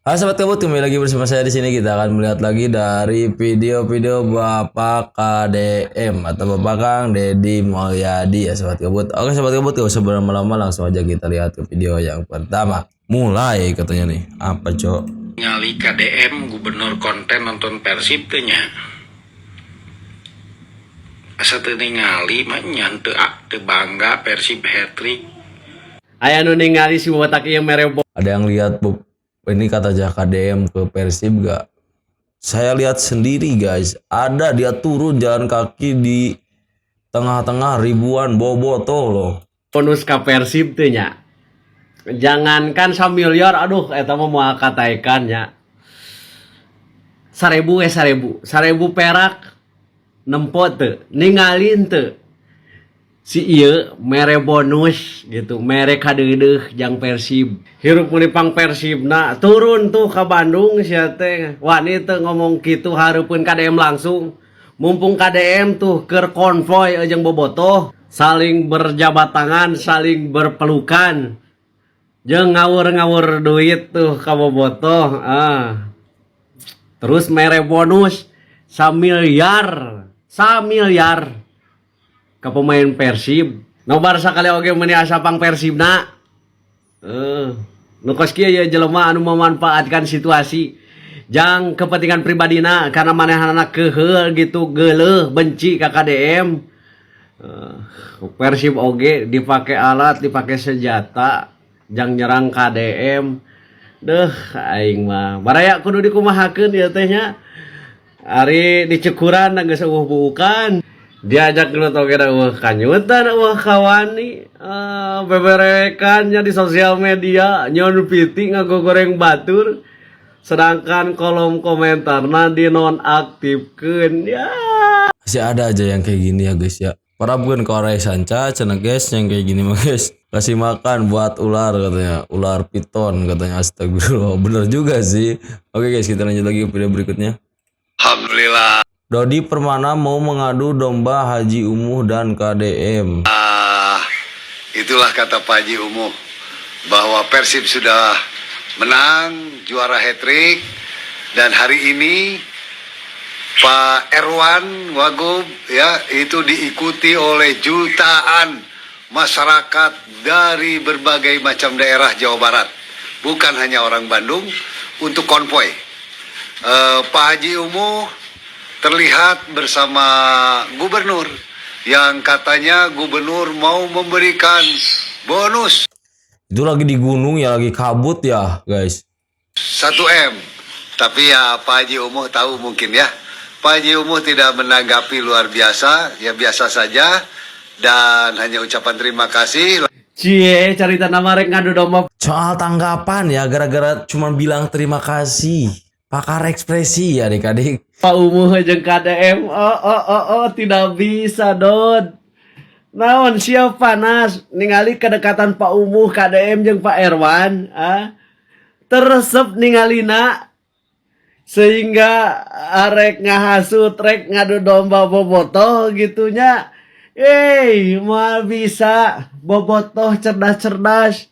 Halo sahabat kabut, kembali lagi bersama saya di sini. Kita akan melihat lagi dari video-video Bapak KDM atau Bapak Kang Deddy Mulyadi ya sahabat kabut. Oke sahabat kabut, gak usah berlama-lama, langsung aja kita lihat ke video yang pertama. Mulai katanya nih, apa cok? Ngali KDM gubernur konten nonton Persib teh nya. Asa teu ningali mah nyan teu bangga Persib hat-trick. Aya nu ningali si botak ieu mere Ada yang lihat ini kata KDM ke Persib gak? Saya lihat sendiri guys, ada dia turun jalan kaki di tengah-tengah ribuan bobotoh loh. bonus ka Persib teh nya. Jangankan 1 miliar, aduh eta mah moal kataekan nya. 1000 perak nempo teu, ningalin teu. Si ieu mere bonus gitu, mere kadeudeuh jang Persib. Hirup mulipang Persibna turun tuh ke Bandung sia teh. Wani teu ngomong kitu hareupeun KDM langsung. Mumpung KDM tuh keur konvoy jeung bobotoh, saling berjabat tangan, saling berpelukan. Jeung ngawur-ngawur duit tuh ka bobotoh. Terus mere bonus 1 miliar ke pemain Persib. Nobar sakali oge meuni asapang Persibna. Nu kos kieu ya jelema anu memanfaatkan situasi jang kepentingan pribadina karena manehanana keheul gitu, geuleuh benci ka KDM. Persib oge dipake alat, dipake senjata jang nyerang KDM. Deuh aing mah baraya kudu dikumahakeun ieu teh nya. Ari di Cukuran geus eueuh buukan. Diajak dulu toge kanyutan kawani beberekannya di sosial media nyon piti ngagogoreng batur, sedangkan kolom komentarna di nonaktifkeun ya. Masih ada aja yang kayak gini ya guys ya. Para bukan ke orang sanca cenah guys yang kayak gini mah guys. Kasih makan buat ular katanya, ular piton katanya, astagfirullah. Bener juga sih. Oke guys, kita lanjut lagi ke video berikutnya. Alhamdulillah. Dodi Permana mau mengadu domba Haji Umuh dan KDM. Itulah kata Pak Haji Umuh bahwa Persib sudah menang juara hat-trick, dan hari ini Pak Erwan Wagub ya itu diikuti oleh jutaan masyarakat dari berbagai macam daerah Jawa Barat, bukan hanya orang Bandung, untuk konvoy. Pak Haji Umuh terlihat bersama gubernur yang katanya gubernur mau memberikan bonus. Itu lagi di gunung ya, lagi kabut ya guys. 1 M. Tapi ya Pak Haji Umuh tahu mungkin ya. Pak Haji Umuh tidak menanggapi luar biasa, ya biasa saja, dan hanya ucapan terima kasih. Cie carita nama rek ngadu domba. Soal tanggapan ya, gara-gara cuma bilang terima kasih. Pakar ekspresi ya adik-adik. Pak Umuh jeung KDM, tidak bisa Dod. Naon siap panas ningali kedekatan Pak Umuh KDM jeung Pak Erwan, teresep ningalina sehingga arek ngahasut rek ngadu domba bobotoh gitunya. Moal bisa bobotoh cerdas-cerdas,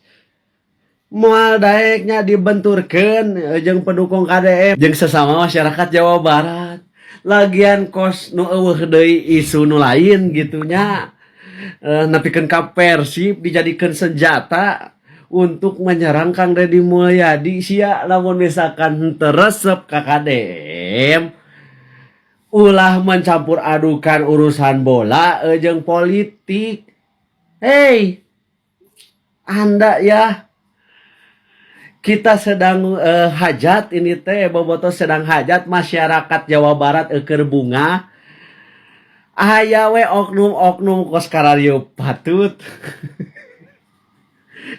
moal daeknya dibenturkeun jeung pendukung KDM jeung sesama masyarakat Jawa Barat. Lagian kos nu eueuh deui isu nu lain gitunya. Nepikeun ka Persib dijadikeun senjata untuk menyerang Kang Deddy Mulyadi sia lamun misalkan teresep ka KDM ulah mencampur adukan urusan bola jeung politik. Anda ya, kita sedang hajat ini teh bobotoh sedang hajat masyarakat Jawa Barat keur bunga. Aya we oknum-oknum kos karario patut.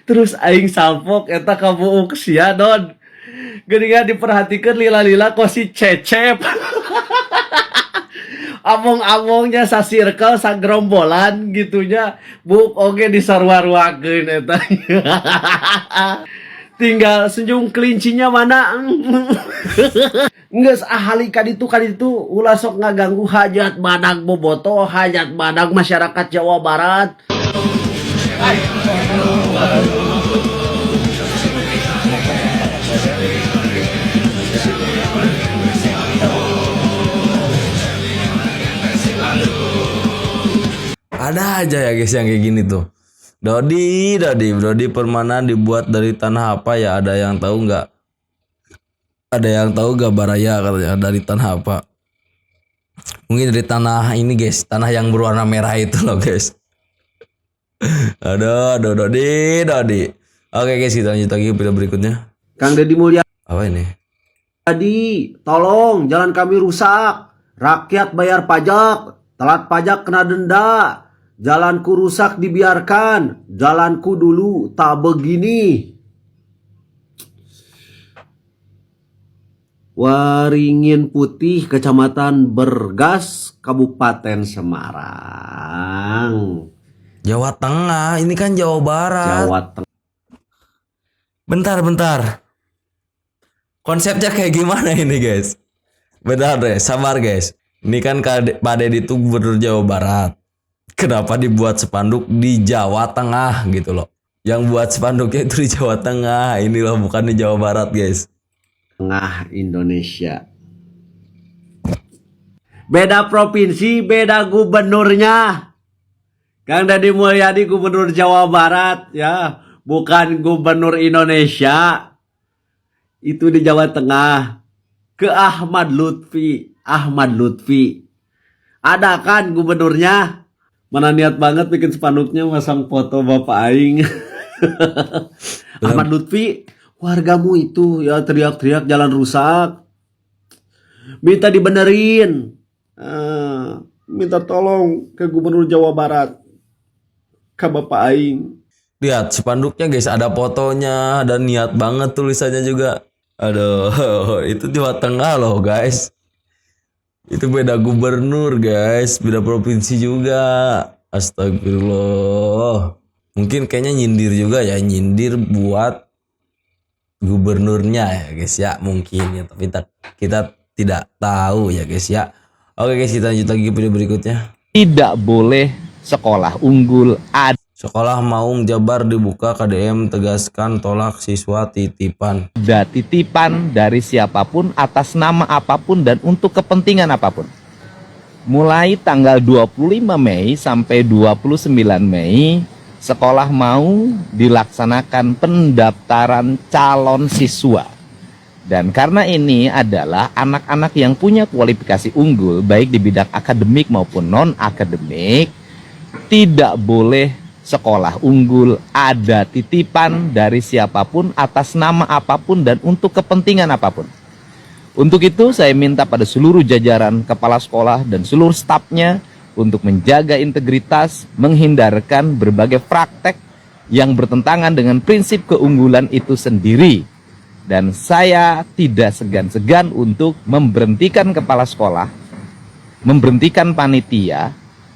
Terus aing salpok eta ka buuk sia Don. Geuningan diperhatikeun lila-lila kosi cecep. Among-amongnya sa circle sa gerombolan gitunya buuk oge disarua-ruakeun eta. Tinggal senyum kelincinya mana. Nges ahali kaditu ulah sok ngaganggu hajat badag bobotoh, hajat badag masyarakat Jawa Barat. Ada aja ya guys yang kayak gini tuh. Dodi Permana dibuat dari tanah apa ya? Ada yang tahu nggak? Ada yang tahu gak Baraya katanya dari tanah apa? Mungkin dari tanah ini guys, tanah yang berwarna merah itu loh guys. Aduh, Dodi. Oke guys, kita lanjut lagi ke video berikutnya. Kang Deddy Mulyadi, Apa ini? tolong jalan kami rusak. Rakyat bayar pajak, telat pajak kena denda. Jalanku rusak dibiarkan, jalanku dulu tak begini. Waringin Putih, Kecamatan Bergas, Kabupaten Semarang, Jawa Tengah, ini kan Jawa Barat. Jawa Tengah. Bentar. Konsepnya kayak gimana ini guys? Bentar deh, sabar guys. Ini kan Pak Deddy itu gubernur Jawa Barat. Kenapa dibuat spanduk di Jawa Tengah gitu loh? Yang buat spanduknya itu di Jawa Tengah. Ini loh, bukan di Jawa Barat guys. Tengah Indonesia. Beda provinsi, beda gubernurnya. Kang Deddy Mulyadi gubernur Jawa Barat ya, bukan gubernur Indonesia. Itu di Jawa Tengah. Ke Ahmad Lutfi. Ada kan gubernurnya? Mana niat banget bikin spanduknya masang foto Bapak Aing. Ahmad Lutfi, wargamu itu ya teriak-teriak jalan rusak. Minta dibenerin. Minta tolong ke Gubernur Jawa Barat. Ke Bapak Aing. Lihat spanduknya guys, ada fotonya dan niat banget tulisannya juga. Aduh, itu Jawa Tengah loh guys. Itu beda gubernur guys, beda provinsi juga. Astagfirullah. Mungkin kayaknya nyindir juga ya, nyindir buat gubernurnya ya guys ya, mungkin ya, tapi kita tidak tahu ya guys ya. Oke guys, kita lanjut lagi ke video berikutnya. Tidak boleh sekolah unggul Sekolah Maung Jabar dibuka, KDM tegaskan tolak siswa titipan. ada titipan dari siapapun atas nama apapun dan untuk kepentingan apapun. Mulai tanggal 25 Mei sampai 29 Mei, sekolah mau dilaksanakan pendaftaran calon siswa. Dan karena ini adalah anak-anak yang punya kualifikasi unggul baik di bidang akademik maupun non-akademik, tidak boleh sekolah unggul ada titipan dari siapapun atas nama apapun dan untuk kepentingan apapun. Untuk itu saya minta pada seluruh jajaran kepala sekolah dan seluruh stafnya untuk menjaga integritas, menghindarkan berbagai praktek yang bertentangan dengan prinsip keunggulan itu sendiri. Dan saya tidak segan-segan untuk memberhentikan kepala sekolah, memberhentikan panitia,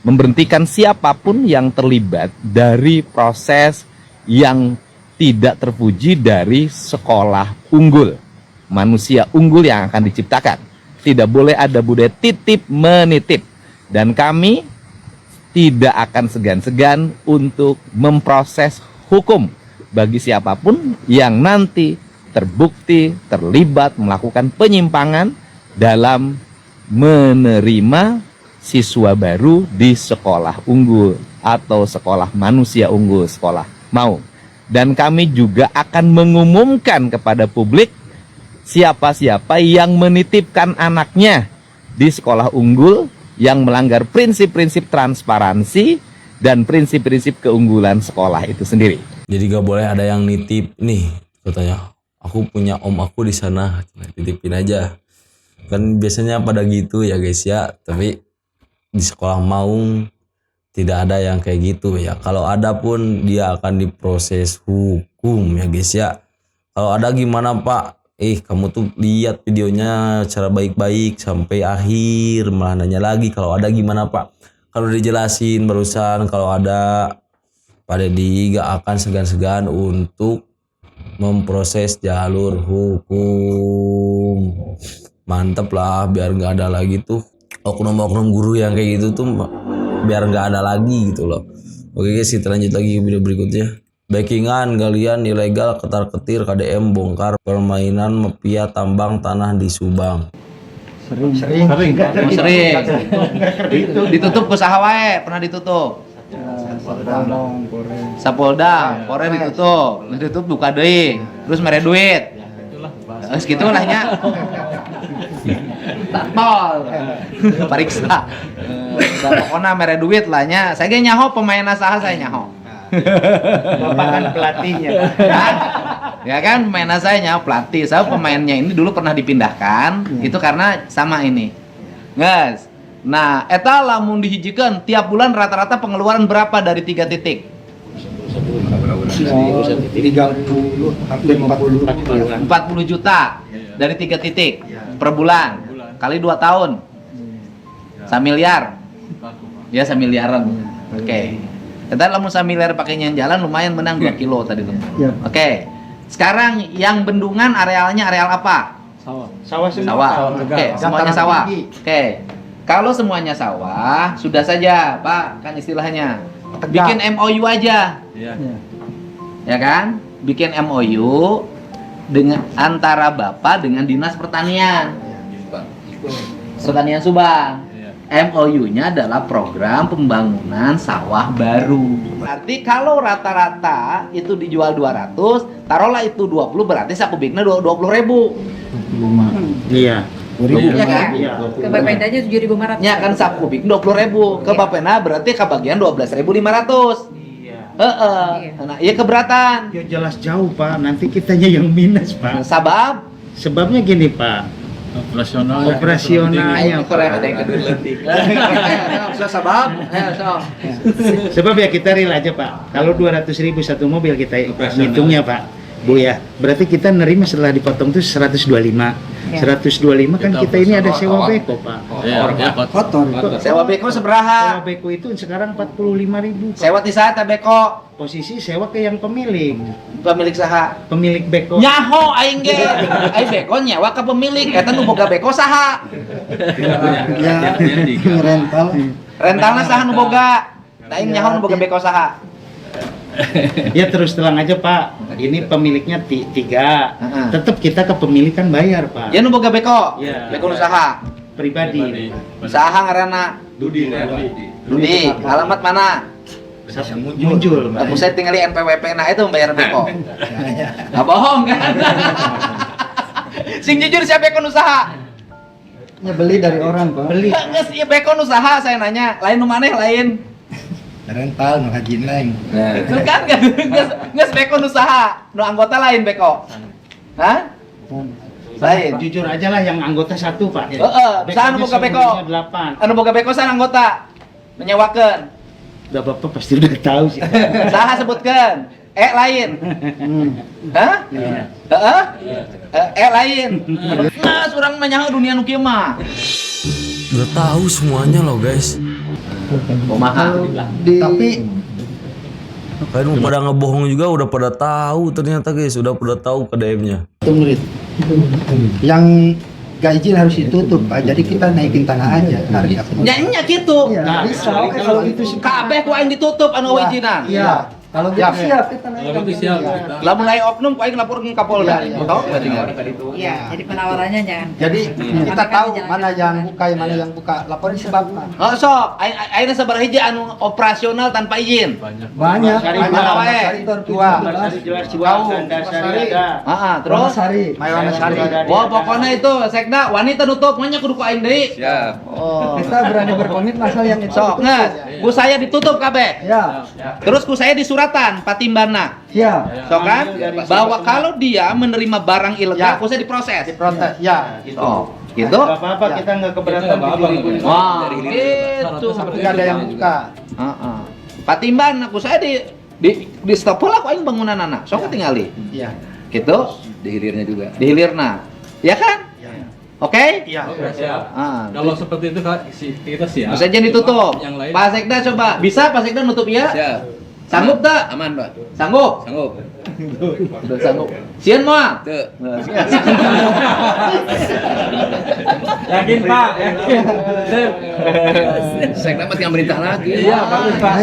memberhentikan siapapun yang terlibat dari proses yang tidak terpuji dari sekolah unggul, manusia unggul yang akan diciptakan. Tidak boleh ada budaya titip menitip. Dan kami tidak akan segan-segan untuk memproses hukum bagi siapapun yang nanti terbukti terlibat melakukan penyimpangan dalam menerima siswa baru di sekolah unggul atau sekolah manusia unggul, sekolah mau. Dan kami juga akan mengumumkan kepada publik siapa-siapa yang menitipkan anaknya di sekolah unggul yang melanggar prinsip-prinsip transparansi dan prinsip-prinsip keunggulan sekolah itu sendiri. Jadi gak boleh ada yang nitip nih, katanya aku punya om aku di sana, titipin aja. Kan biasanya pada gitu ya guys ya, tapi di sekolah Maung tidak ada yang kayak gitu ya. Kalau ada pun dia akan diproses hukum ya guys ya. Kalau ada gimana Pak? Kamu tuh lihat videonya secara baik-baik sampai akhir, malah nanya lagi kalau ada gimana Pak? Kalau dijelasin barusan, kalau ada, Pak Deddy gak akan segan-segan untuk memproses jalur hukum. Mantep lah, biar gak ada lagi tuh oknum-oknum guru yang kayak gitu tuh, biar nggak ada lagi gitu loh. Oke guys, kita lanjut lagi ke video berikutnya. backingan, galian ilegal, ketar-ketir, KDM, bongkar, permainan mafia tambang tanah di Subang. Sering. Ditutup usaha wae, pernah ditutup. Sapolda, Polres ditutup buka deui, terus mere duit. Segitu lah nya. Tatpol. Pariksa. Pokoknya mere duit lah nya. Saya ge nyaho pemain saha saya nyaho. Bapak kan pelatihnya. Ya kan pemain saya nyaho pelatih. Saya pemainnya ini dulu pernah dipindahkan, itu karena sama ini. Guys. Nah, eta lamun dihijikeun tiap bulan rata-rata pengeluaran berapa dari 3 titik? 30 hampir 40 juta dari 3 titik per bulan kali 2 tahun 1 miliar ya 1 miliaran. Oke. Kita lamun 1 miliar pakainya jalan lumayan menang 2 kilo tadi tuh. Oke. Sekarang yang bendungan arealnya areal apa? sawah Sawah. Oke, semuanya sawah. Oke. Kalau semuanya sawah, sudah saja, Pak, kan istilahnya. Bikin MOU aja. Ya kan? Bikin MOU dengan antara Bapak dengan Dinas Pertanian. Pertanian Subang. MOU-nya adalah program pembangunan sawah baru. Berarti kalau rata-rata itu dijual 200, taruhlah itu 20, berarti sakubiknya 20.000. Iya. Ya kan? Ke Bapenda aja 7.500. Ya kan sakubik 20.000, ke Bapena berarti kebagian 12.500. Nah, iya keberatan. Ya jelas jauh Pak, nanti kitanya yang minus Pak. Sabab Sebabnya gini Pak, operasionalnya Pak. Sabab. Sebab ya kita real aja Pak. Kalau 200.000 satu mobil kita hitungnya Pak, Bu ya. Berarti kita nerima setelah dipotong tuh 125. 125 kan kita ini ada sewa beko Pak. Kotor. Sewa beko Sewa seberaha? beko itu sekarang 45.000 Pak. Sewa di saat beko Posisi sewa ke yang pemilik. pemilik saha? Pemilik beko. Nyaho aing ge. Aing beko nyewa ke pemilik. Eta nu boga beko saha? rental. Rentalna saha nu boga? Aing nyaho nu boga beko saha? Ya terus terang aja Pak, ini pemiliknya tiga. Tetap kita ke pemilik kan bayar Pak. Ya nu boga beko. Iya. Beko nu saha? Pribadi. Saha ngaranna? Dudi. Alamat mana? Muncul Pak. Aku saya tinggal di NPWP nah itu membayar beko. Nggak bohong kan? Sing jujur siapa beko nu saha? Ya beli dari orang Pak. Beli. Geus ieu beko nu saha saya nanya. Lain nu maneh lain. Rental nu haji neng. Itu kan geus beko nu saha? Nu anggota lain beko. Hah? Lain. Jujur aja lah yang anggota satu Pak. Heeh, saha nu boga beko? 8. Anu boga beko saha anggota? Menyewakeun. Udah Bapak pasti udah tahu sih. Saha sebutkeun? Lain. Hah? Heeh? Lain. Nah, urang mah nyaho dunia nu kieu mah. Udah tahu semuanya loh guys. Kumaha? Tapi Kalian mau pada ngebohong juga udah pada tahu ternyata guys, udah pada tahu KDM-nya. murid yang gak izin harus ditutup Pak. Jadi kita naikin tanah aja harga. Nya gitu. Ya, bisa. Oke, kalau itu sih. Kabeh ku aing ditutup anu izinan. Iya. Kalau gitu siap kita naikkan. Lamun aya oknum ku aing laporkeun ka Polda. Tahu enggak tinggal. Iya, jadi penawarannya jangan. Jadi kita tahu mana yang buka, mana yang buka. Laporin sebabnya. Oh, sok ayeuna sabaraha hiji anu operasional tanpa izin? Banyak. Mana wae? Tua. Terus Sari. Mayawana Sari. wah pokoknya itu sekda wanita nutup nya kudu ku aing deui. Oh. Kita berani berkomit masalah yang itu. Sok ngeus, ku saya ditutup kabeh. Ya. Terus ku saya disuratan patimbana. Siap. Sok kan? Bahwa kalau dia menerima barang ilegal, Ya. ku saya diproses. Protes. Ya. Oh, gitu. Gak apa-apa kita nggak keberatan 7.000. Wah, gitu. Tidak ada yang buka. Heeh. Patimban aku saya di stop lah aku aing bangunan anak. Sok tinggali. Iya. Gitu. Dihilirnya juga. Dihilirna. Ya kan? Oke? Iya. Kalau seperti itu Kak, kita siap. Bisa jadi ditutup. Yang lain Pak Sekda coba. Bisa Pak Sekda nutup ya? Siap. Sanggup tak? Aman, Pak. Sanggup? Sanggup. Udah sanggup. Sieun moal? Tuh. Yakin Pak? Yakin. Sip. Saya dapat yang berintah lagi. Iya, bagus Pak.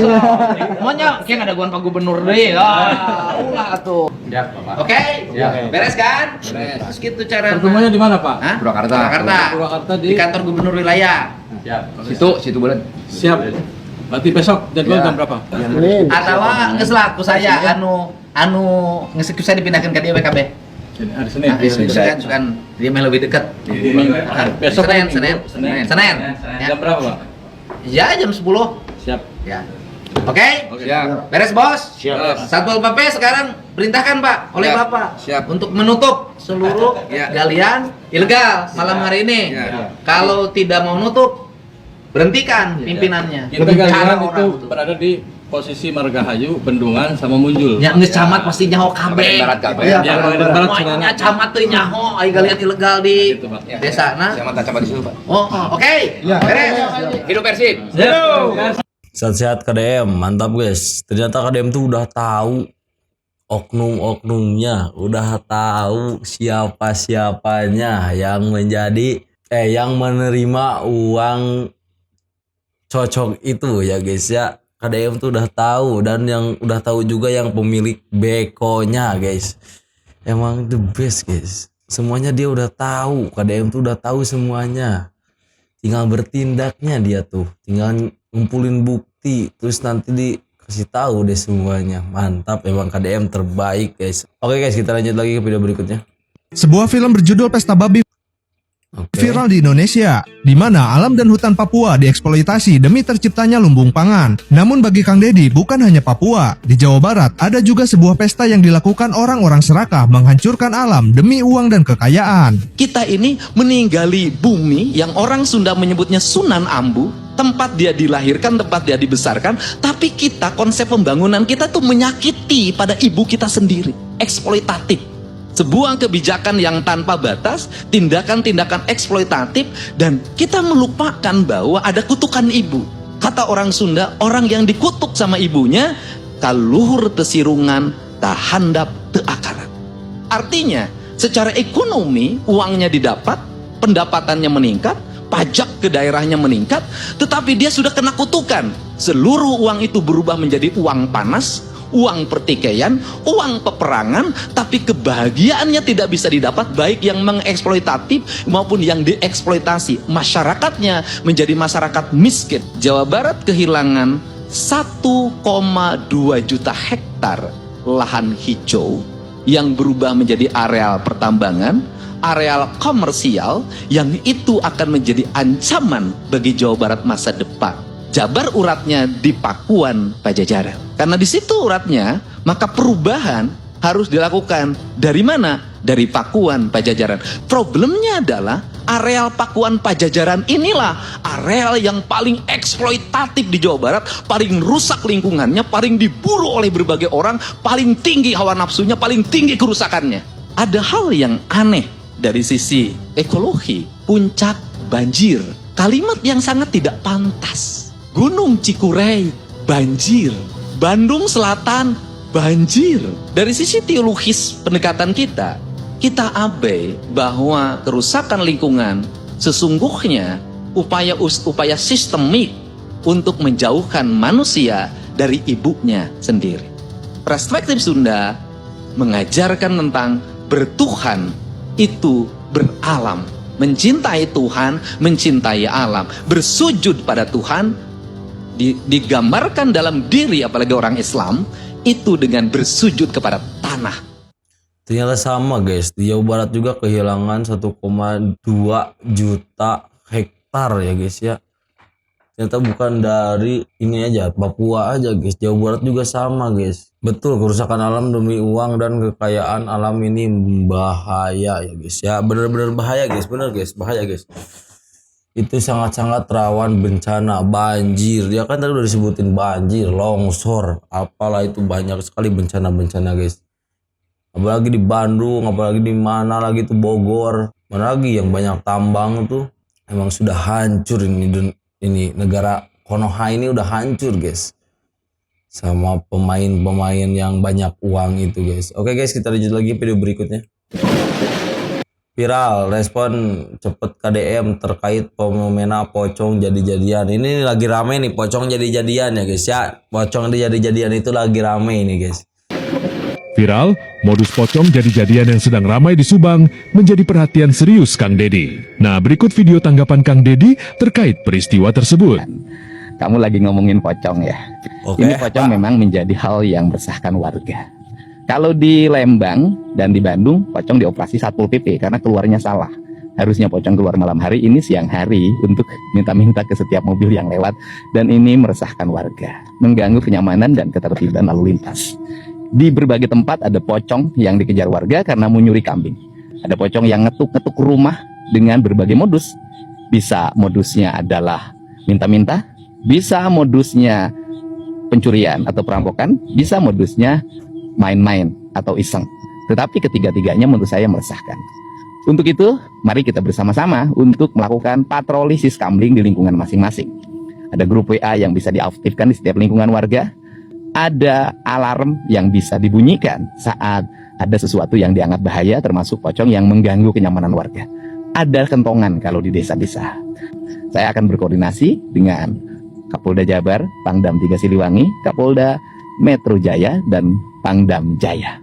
Semuanya kayak ada gua Pak Gubernur deh. Ulah tuh. Siap, Pak. Oke? Ya. Beres kan? Beres. Terus gitu cara. Pertemuannya di mana, Pak? Hah? Purwakarta. Purwakarta Di kantor gubernur wilayah. Siap. Situ boleh. Siap. Berarti besok jadwal jam berapa? Atau geus lah ku saya anu ngesek saya dipindahkan ke dia WKB. Hari Senin. Nah, sukan dia mah lebih dekat. Besok Senin, kan Senin. Minggu. Senin. Ya. Jam berapa, Pak? Ya jam 10. Siap. Ya. Oke? Siap. Beres, Bos? Siap. Satpol PP sekarang perintahkan, Pak, oleh Siap. Bapak Siap. untuk menutup seluruh Ya. galian ilegal malam hari ini. Ya. Kalau tidak mau nutup, berhentikan pimpinannya. Kita galian itu berada di posisi Margahayu, Bendungan sama Munjul. Ya geus camat pasti nyaho kabeh. Barat kabeh. Ya, Barat Barat Semuanya camat teu nyaho aya galian ilegal di Gitu, Pak. desana. Saya mantap camat di situ, Pak. Oh, oke. Beres. Hidup Persib. Sehat-sehat KDM, mantap guys. Ternyata KDM tuh udah tahu oknum-oknumnya, udah tahu siapa-siapanya yang yang menerima uang cocok itu ya guys ya. KDM tuh udah tahu, dan yang udah tahu juga yang pemilik bekonya guys. Emang the best guys. Semuanya dia udah tahu, KDM tuh udah tahu semuanya. Tinggal bertindaknya dia tuh, tinggal ngumpulin bukti, terus nanti dikasih tahu deh semuanya. Mantap, emang KDM terbaik guys. Oke guys, kita lanjut lagi ke video berikutnya. Sebuah film berjudul Pesta Babi viral di Indonesia, di mana alam dan hutan Papua dieksploitasi demi terciptanya lumbung pangan. Namun bagi Kang Deddy, bukan hanya Papua, di Jawa Barat ada juga sebuah pesta yang dilakukan orang-orang serakah menghancurkan alam demi uang dan kekayaan. Kita ini meninggali bumi yang orang Sunda menyebutnya Sunan Ambu, tempat dia dilahirkan, tempat dia dibesarkan, tapi kita konsep pembangunan kita tuh menyakiti pada ibu kita sendiri, eksploitatif. Sebuah kebijakan yang tanpa batas, tindakan-tindakan eksploitatif, dan kita melupakan bahwa ada kutukan ibu. Kata orang Sunda, orang yang dikutuk sama ibunya, kaluhur tesirungan, tahandap teakaran. Artinya, secara ekonomi, uangnya didapat, pendapatannya meningkat, pajak ke daerahnya meningkat, tetapi dia sudah kena kutukan. Seluruh uang itu berubah menjadi uang panas, uang pertikaian, uang peperangan, tapi kebahagiaannya tidak bisa didapat, baik yang mengeksploitatif maupun yang dieksploitasi. Masyarakatnya menjadi masyarakat miskin. Jawa Barat kehilangan 1,2 juta hektar lahan hijau yang berubah menjadi areal pertambangan, areal komersial, yang itu akan menjadi ancaman bagi Jawa Barat masa depan. Jabar uratnya di Pakuan Pajajaran. Karena di situ uratnya, maka perubahan harus dilakukan. Dari mana? Dari Pakuan Pajajaran. Problemnya adalah areal Pakuan Pajajaran inilah areal yang paling eksploitatif di Jawa Barat, paling rusak lingkungannya, paling diburu oleh berbagai orang, paling tinggi hawa nafsunya, paling tinggi kerusakannya. Ada hal yang aneh dari sisi ekologi. Puncak banjir, kalimat yang sangat tidak pantas. Gunung Cikurei banjir, Bandung Selatan banjir. Dari sisi teologis pendekatan kita abai bahwa kerusakan lingkungan sesungguhnya upaya sistemik untuk menjauhkan manusia dari ibunya sendiri. Perspektif Sunda mengajarkan tentang bertuhan itu beralam, mencintai Tuhan, mencintai alam, bersujud pada Tuhan. Digambarkan dalam diri apalagi orang Islam itu dengan bersujud kepada tanah. Ternyata sama guys, di Jawa Barat juga kehilangan 1,2 juta hektar ya guys ya. Ternyata bukan dari ini aja, Papua aja guys, Jawa Barat juga sama guys. Betul, kerusakan alam demi uang dan kekayaan alam ini bahaya ya guys ya. Bener-bener bahaya guys, bener guys, bahaya guys. Itu sangat-sangat rawan bencana, banjir. Ya kan tadi udah disebutin banjir, longsor, apalah itu banyak sekali bencana-bencana guys. Apalagi di Bandung, apalagi di mana lagi tuh Bogor, mana lagi yang banyak tambang tuh. Emang sudah hancur ini negara Konoha ini udah hancur guys. Sama pemain-pemain yang banyak uang itu guys. Oke guys, kita lanjut lagi video berikutnya. viral respon cepet KDM terkait fenomena pocong jadi-jadian. Ini lagi rame nih pocong jadi-jadian ya guys ya. Pocong jadi-jadian itu lagi rame ini guys. Viral, modus pocong jadi-jadian yang sedang ramai di Subang menjadi perhatian serius Kang Dedi. Nah, berikut video tanggapan Kang Dedi terkait peristiwa tersebut. Kamu lagi ngomongin pocong ya. Oke, Ini pocong memang menjadi hal yang meresahkan warga. Kalau di Lembang dan di Bandung, pocong dioperasi Satpol PP karena keluarnya salah. Harusnya pocong keluar malam hari, ini siang hari untuk minta-minta ke setiap mobil yang lewat. Dan ini meresahkan warga, mengganggu kenyamanan dan ketertiban lalu lintas. Di berbagai tempat ada pocong yang dikejar warga karena menyuri kambing. Ada pocong yang ngetuk-ngetuk rumah dengan berbagai modus. Bisa modusnya adalah minta-minta, bisa modusnya pencurian atau perampokan, bisa modusnya main-main atau iseng. Tetapi ketiga-tiganya menurut saya meresahkan. Untuk itu, mari kita bersama-sama untuk melakukan patroli siskamling di lingkungan masing-masing. Ada grup WA yang bisa diaktifkan di setiap lingkungan warga. Ada alarm yang bisa dibunyikan saat ada sesuatu yang dianggap bahaya, termasuk pocong yang mengganggu kenyamanan warga. Ada kentongan kalau di desa-desa. Saya akan berkoordinasi dengan Kapolda Jabar, Pangdam 3 Siliwangi, Kapolda Metro Jaya, dan Pangdam Jaya.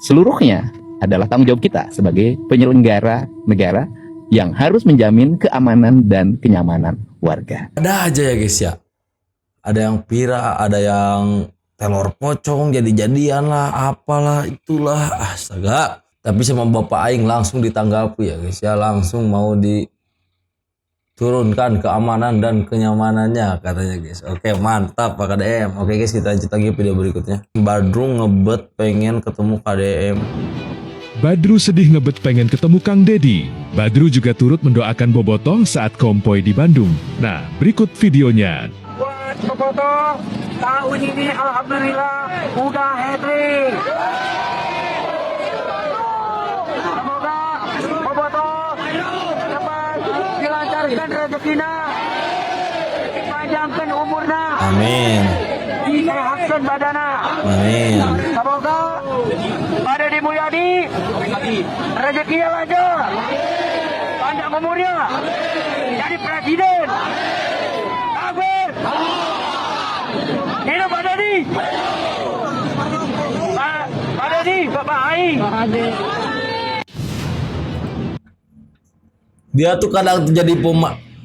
Seluruhnya adalah tanggung jawab kita sebagai penyelenggara negara yang harus menjamin keamanan dan kenyamanan warga. Ada aja ya guys ya. Ada yang viral, ada yang telur pocong jadi-jadian lah, apalah itulah, astaga. Tapi sama Bapak Aing langsung ditanggapi ya guys ya, langsung mau diturunkan keamanan dan kenyamanannya katanya guys. Oke, mantap Pak KDM. Oke guys, kita lanjut lagi video berikutnya. Badru ngebet pengen ketemu KDM. Badru sedih ngebet pengen ketemu Kang Dedi. Badru juga turut mendoakan Bobotoh saat konvoy di Bandung. Nah, berikut videonya. Buat Bobotoh, tahun ini alhamdulillah udah hat-trick. Semoga Bobotoh dapat dilancarkan rezekinya, panjangkan umurnya. Amin. Disehatkan badannya. Amin. Semoga pada Deddy Mulyadi rezekinya lancar, panjang umurnya, jadi presiden. Amin. Hidup Pak Deddy. Pak Deddy, Bapak Aing. Dia tuh kadang jadi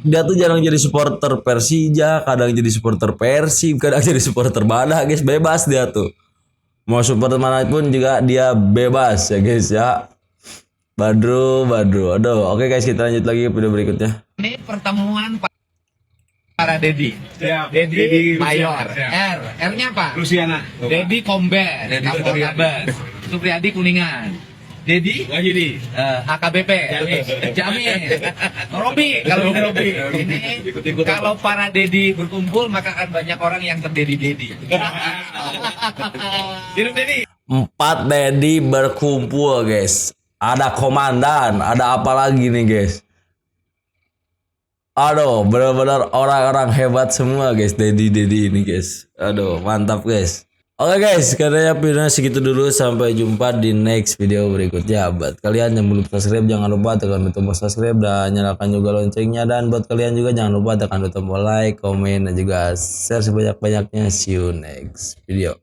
dia tuh jarang jadi supporter Persija, kadang jadi supporter Persib, kadang jadi supporter mana guys, bebas dia tuh. Mau supporter mana pun juga dia bebas ya guys ya. Badru. Aduh, oke guys, kita lanjut lagi video berikutnya. Ini pertemuan para Dedi. Dedi Mayor. R-nya apa? Luciana. Dedi Komber. Kapolres. Supriyadi Kuningan. Dedi Wahyudi. AKBP. Jamin. Robi. Kalau ini Robi. Ini kalau para Dedi berkumpul maka akan banyak orang yang terdedi-dedi. Hidup Dedi. 4 Dedi berkumpul guys. Ada komandan, ada apa lagi nih guys? Aduh, benar-benar orang-orang hebat semua guys, Dedi ini guys. Aduh, mantap guys. Oke guys, katanya videonya segitu dulu. Sampai jumpa di next video berikutnya. Buat kalian yang belum subscribe, jangan lupa tekan tombol subscribe dan nyalakan juga loncengnya. Dan buat kalian juga jangan lupa tekan tombol like, komen, dan juga share sebanyak-banyaknya. See you next video.